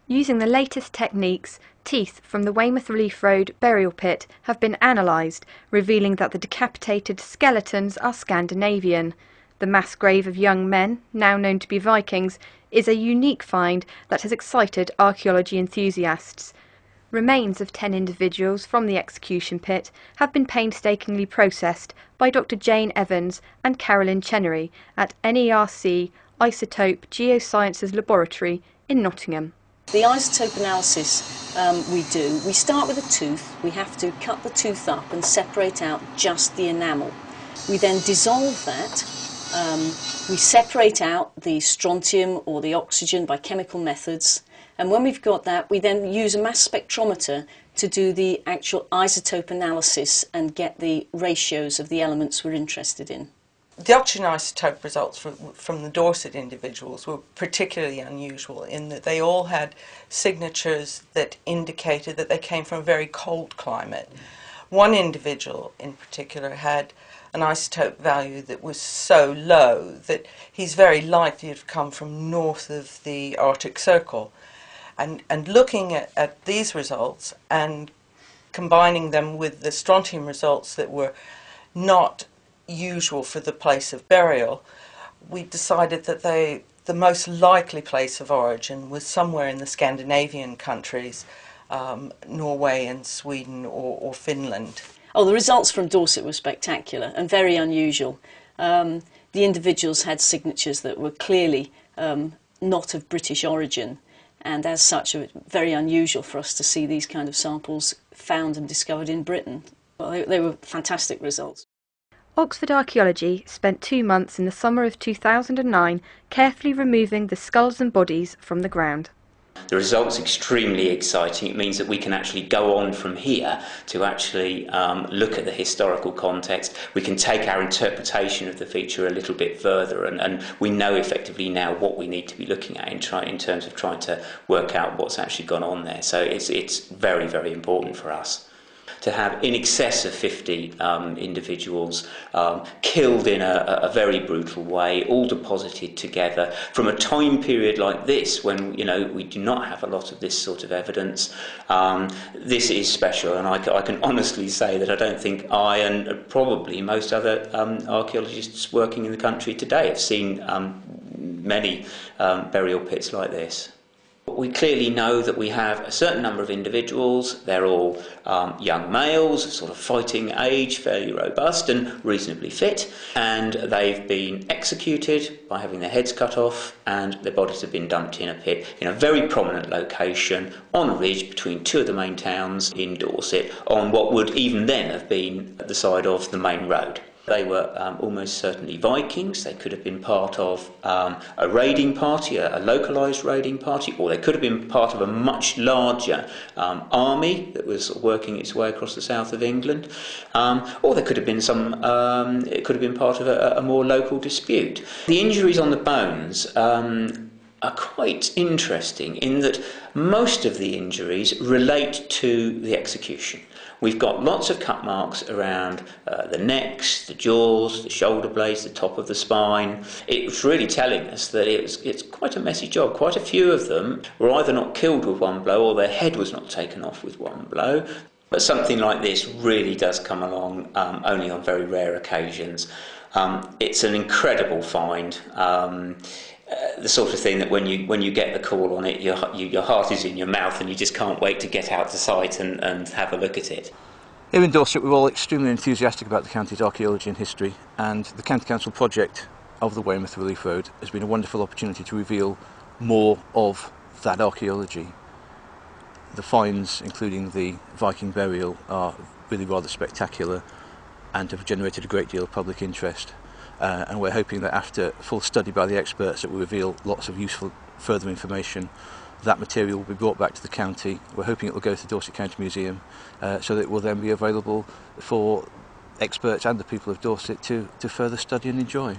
Using the latest techniques, teeth from the Weymouth Relief Road burial pit have been analysed, revealing that the decapitated skeletons are Scandinavian. The mass grave of young men, now known to be Vikings, is a unique find that has excited archaeology enthusiasts. Remains of 10 individuals from the execution pit have been painstakingly processed by Dr. Jane Evans and Carolyn Chenery at NERC Isotope Geosciences Laboratory in Nottingham. The isotope analysis we start with a tooth. We have to cut the tooth up and separate out just the enamel. We then dissolve that. We separate out the strontium or the oxygen by chemical methods, and when we've got that, we then use a mass spectrometer to do the actual isotope analysis and get the ratios of the elements we're interested in. The oxygen isotope results from the Dorset individuals were particularly unusual in that they all had signatures that indicated that they came from a very cold climate. One individual in particular had an isotope value that was so low that he's very likely to have come from north of the Arctic Circle. And looking at these results and combining them with the strontium results that were not usual for the place of burial, we decided that the most likely place of origin was somewhere in the Scandinavian countries, Norway and Sweden or Finland. Oh, the results from Dorset were spectacular and very unusual. The individuals had signatures that were clearly not of British origin, and as such it was very unusual for us to see these kind of samples found and discovered in Britain. Well, they were fantastic results. Oxford Archaeology spent 2 months in the summer of 2009 carefully removing the skulls and bodies from the ground. The result's extremely exciting. It means that we can actually go on from here to actually look at the historical context. We can take our interpretation of the feature a little bit further, and we know effectively now what we need to be looking at in terms of trying to work out what's actually gone on there. So it's very, very important for us to have in excess of 50 individuals killed in a very brutal way, all deposited together from a time period like this when we do not have a lot of this sort of evidence. This is special, and I can honestly say that I don't think I and probably most other archaeologists working in the country today have seen many burial pits like this. We clearly know that we have a certain number of individuals. They're all young males, sort of fighting age, fairly robust and reasonably fit, and they've been executed by having their heads cut off, and their bodies have been dumped in a pit in a very prominent location on a ridge between two of the main towns in Dorset, on what would even then have been at the side of the main road. They were almost certainly Vikings. They could have been part of a raiding party, a localised raiding party, or they could have been part of a much larger army that was working its way across the south of England, or there could have been it could have been part of a more local dispute. The injuries on the bones are quite interesting in that most of the injuries relate to the execution. We've got lots of cut marks around the necks, the jaws, the shoulder blades, the top of the spine. It's really telling us that it's quite a messy job. Quite a few of them were either not killed with one blow or their head was not taken off with one blow. But something like this really does come along only on very rare occasions. It's an incredible find. The sort of thing that when you get the call on it, your heart is in your mouth and you just can't wait to get out to site and have a look at it. Here in Dorset we're all extremely enthusiastic about the county's archaeology and history, and the County Council project of the Weymouth Relief Road has been a wonderful opportunity to reveal more of that archaeology. The finds, including the Viking burial, are really rather spectacular and have generated a great deal of public interest. And we're hoping that after full study by the experts that will reveal lots of useful further information, that material will be brought back to the county. We're hoping it will go to the Dorset County Museum so that it will then be available for experts and the people of Dorset to further study and enjoy.